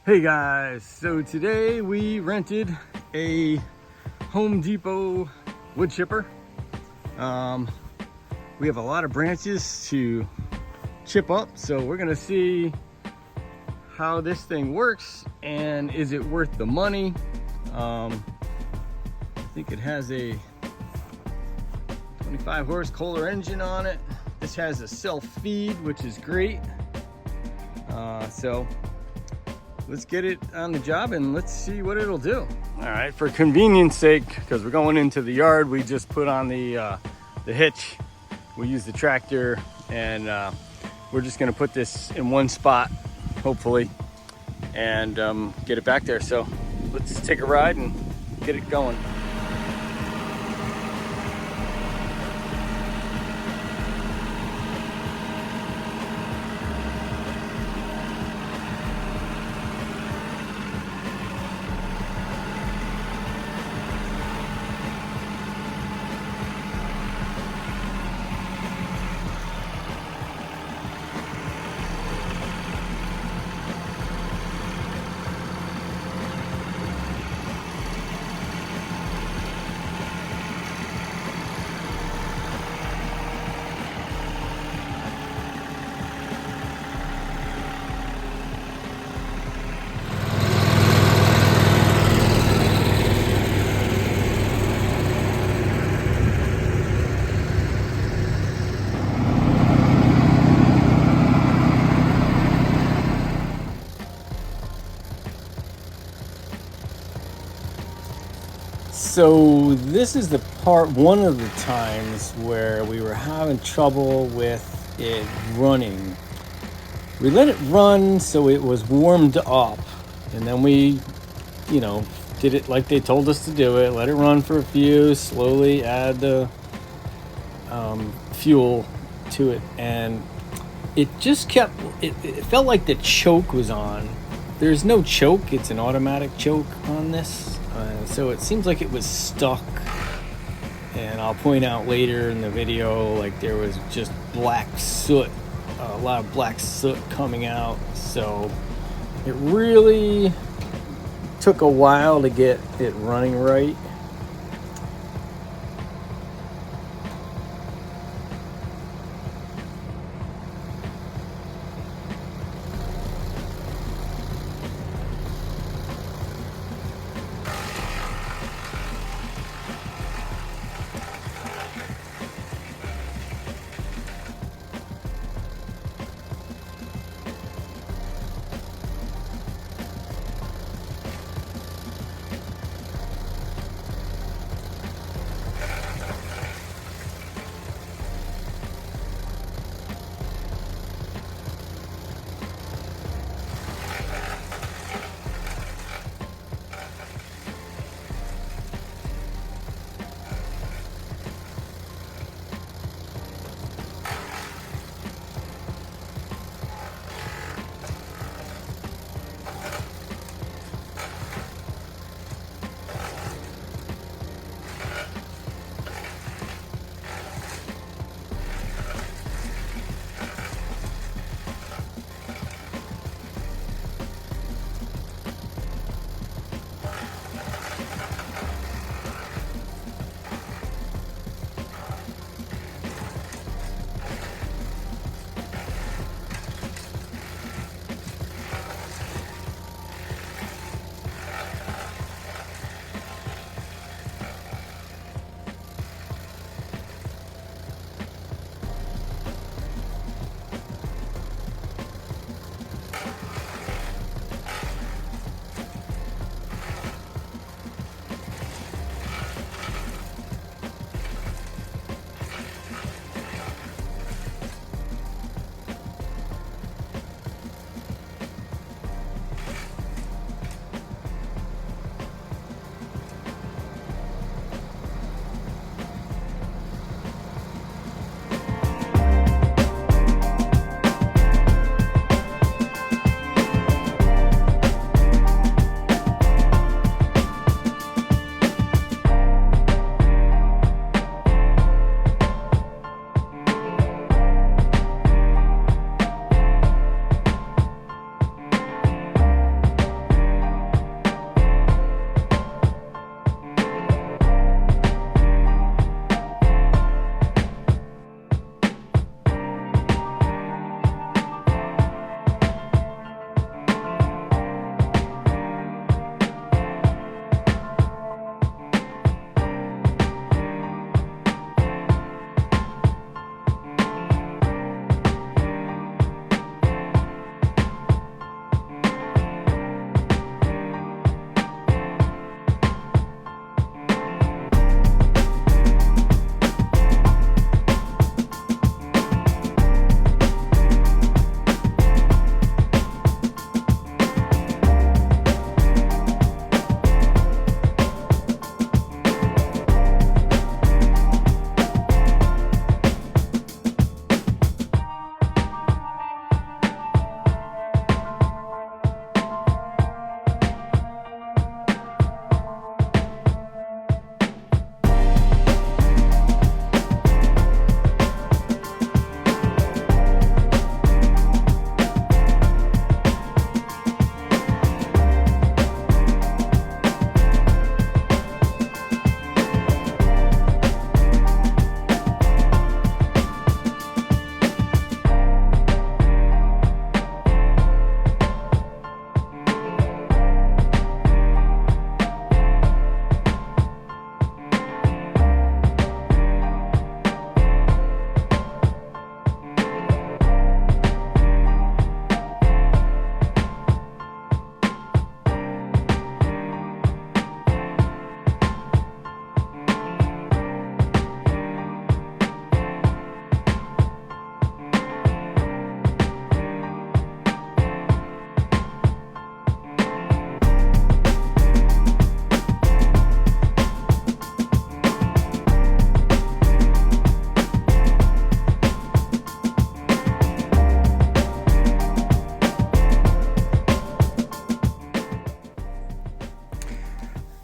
Hey guys, so today we rented a Home Depot wood chipper. We have a lot of branches to chip up, so we're gonna see how this thing works and is it worth the money. I think it has a 25 horse Kohler engine on it. This has a self-feed, which is great. So let's get it on the job and let's see what it'll do. All right, for convenience sake, because we're going into the yard, we just put on the hitch. We use the tractor, and we're just gonna put this in one spot, hopefully, and get it back there. So let's take a ride and get it going. So this is the part, one of the times where we were having trouble with it running. We let it run so it was warmed up, and then we, did it like they told us to do it. Let it run for a few, slowly add the fuel to it, and it just kept, it felt like the choke was on. There's no choke, it's an automatic choke on this. So it seems like it was stuck, and I'll point out later in the video, like there was just black soot, a lot of black soot coming out. So it really took a while to get it running right.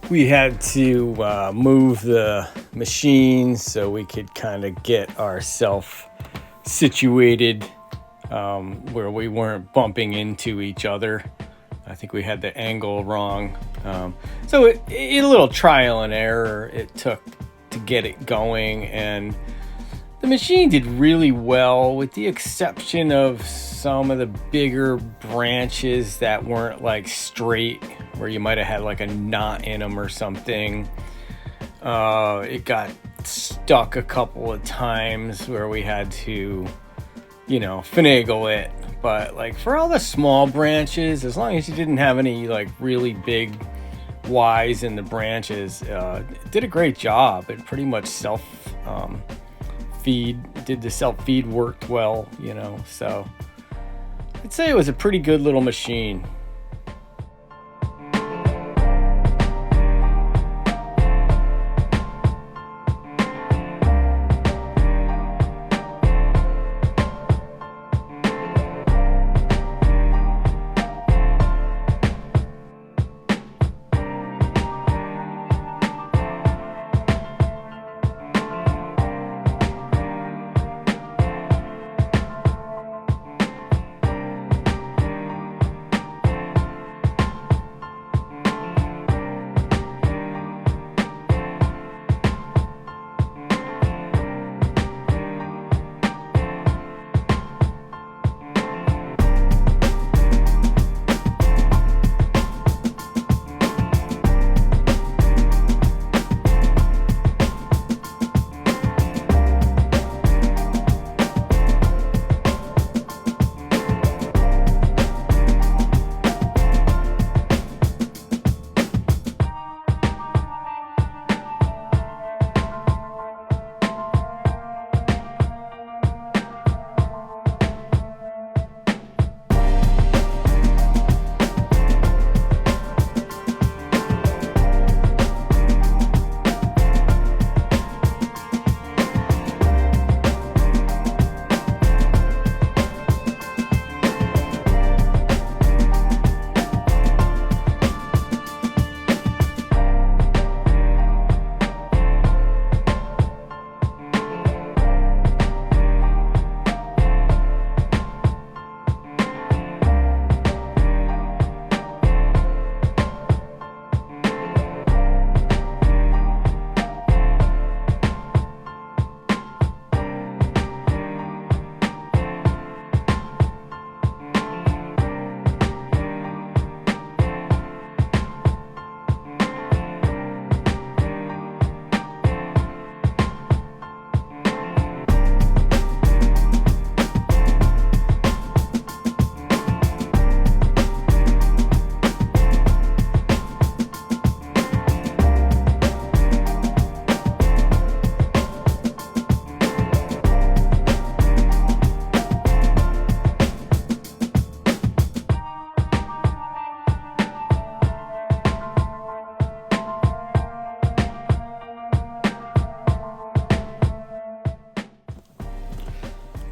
we had to move the machines so we could kind of get ourselves situated where we weren't bumping into each other. I think we had the angle wrong. So a little trial and error it took to get it going, and the machine did really well with the exception of some of the bigger branches that weren't like straight, where you might have had like a knot in them or something. It got stuck a couple of times where we had to, finagle it. But like for all the small branches, as long as you didn't have any like really big Y's in the branches, it did a great job. It pretty much did the self feed worked well, so I'd say it was a pretty good little machine.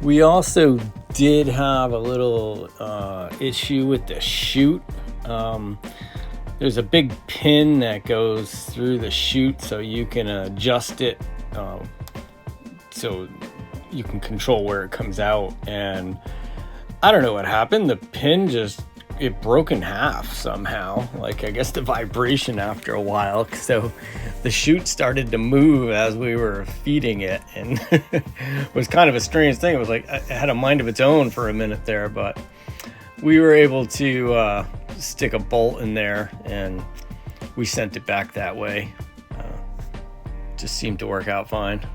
We also did have a little issue with the chute. There's a big pin that goes through the chute so you can adjust it so you can control where it comes out. And I don't know what happened. The pin it broke in half somehow. Like, I guess the vibration after a while. So the chute started to move as we were feeding it, and it was kind of a strange thing. It was like it had a mind of its own for a minute there, but we were able to stick a bolt in there and we sent it back that way. Just seemed to work out fine.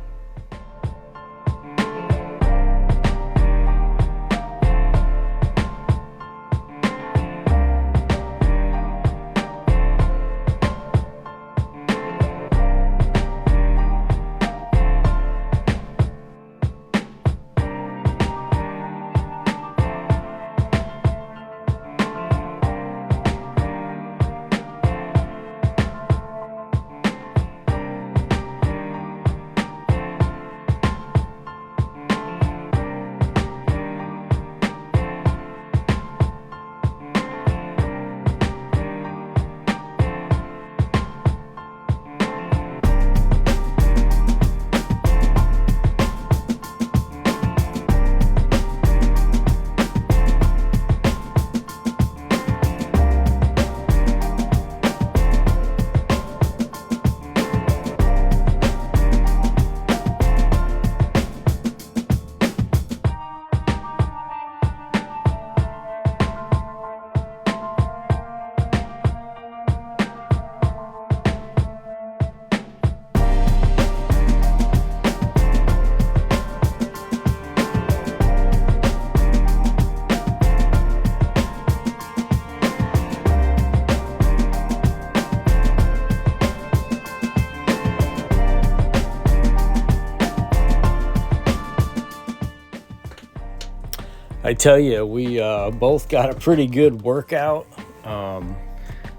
I tell you, we both got a pretty good workout.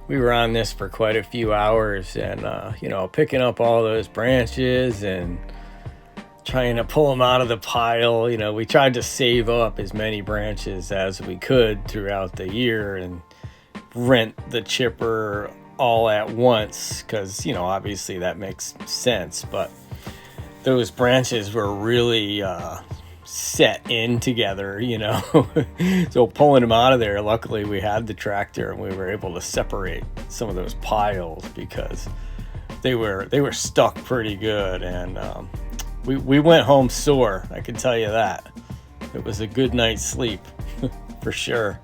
We were on this for quite a few hours, and you know, picking up all those branches and trying to pull them out of the pile. You know, we tried to save up as many branches as we could throughout the year and rent the chipper all at once, because, you know, obviously that makes sense, but those branches were really set in together, you know. So pulling them out of there, luckily we had the tractor and we were able to separate some of those piles, because they were stuck pretty good. And we went home sore, I can tell you that. It was a good night's sleep for sure.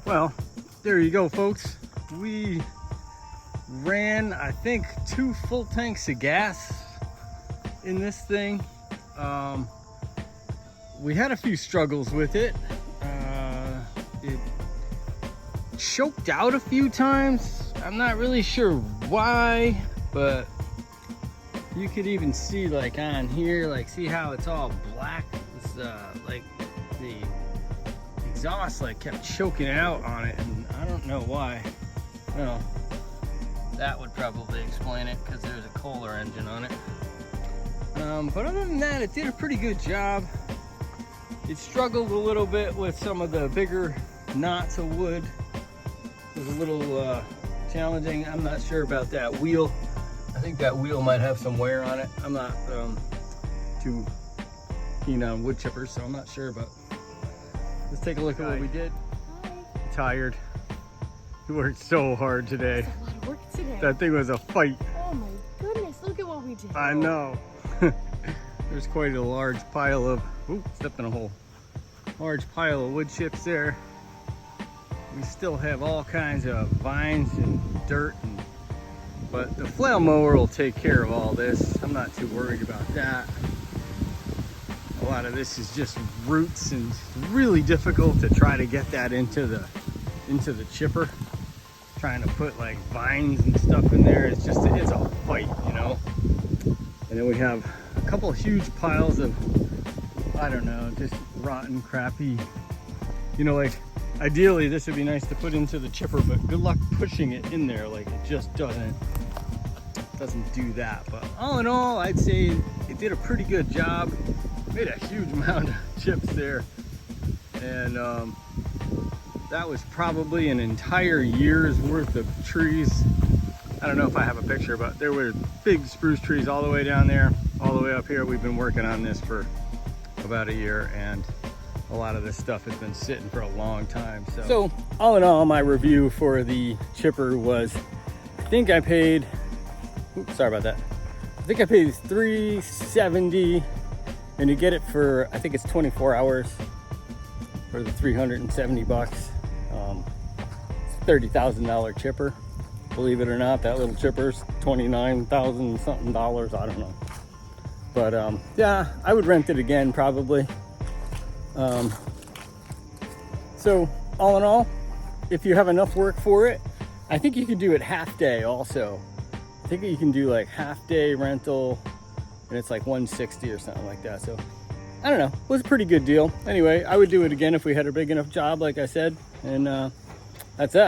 Well, there you go, folks. We ran, I think, 2 full tanks of gas in this thing. We had a few struggles with it. It choked out a few times. I'm not really sure why, but you could even see, like, on here, like, see how it's all black? It's like the exhaust like kept choking out on it, and I don't know why. Well, that would probably explain it, because there's a Kohler engine on it. But other than that, it did a pretty good job. It struggled a little bit with some of the bigger knots of wood was a little challenging. I'm not sure about that wheel. I think that wheel might have some wear on it. I'm not too keen on wood chippers, so I'm not sure, but let's take a look at what we did. Tired. We worked so hard today. That's a lot of work today. That thing was a fight. Oh my goodness, look at what we did. I know. There's quite a large pile of, ooh, stepped in a hole. Large pile of wood chips there. We still have all kinds of vines and dirt, but the flail mower will take care of all this. I'm not too worried about that. A lot of this is just roots, and it's really difficult to try to get that into the chipper. Trying to put like vines and stuff in there, it's a fight, you know. And then we have a couple huge piles of, I don't know, just rotten, crappy, you know, like ideally this would be nice to put into the chipper, but good luck pushing it in there. Like it just doesn't do that. But all in all, I'd say it did a pretty good job. Made a huge amount of chips there, and that was probably an entire year's worth of trees. I don't know if I have a picture, but there were big spruce trees all the way down there, all the way up here. We've been working on this for about a year, and a lot of this stuff has been sitting for a long time. So all in all, my review for the chipper was, I think I paid, oops, sorry about that. I think I paid $370, and you get it for, I think it's 24 hours for the 370 bucks. It's a $30,000 chipper. Believe it or not, that little chipper's 29,000 something dollars. I don't know. But yeah, I would rent it again probably. So all in all, if you have enough work for it, I think you can do it half day also. I think you can do like half day rental, and it's like $160 or something like that. So I don't know, it was a pretty good deal. Anyway, I would do it again if we had a big enough job, like I said, and that's that.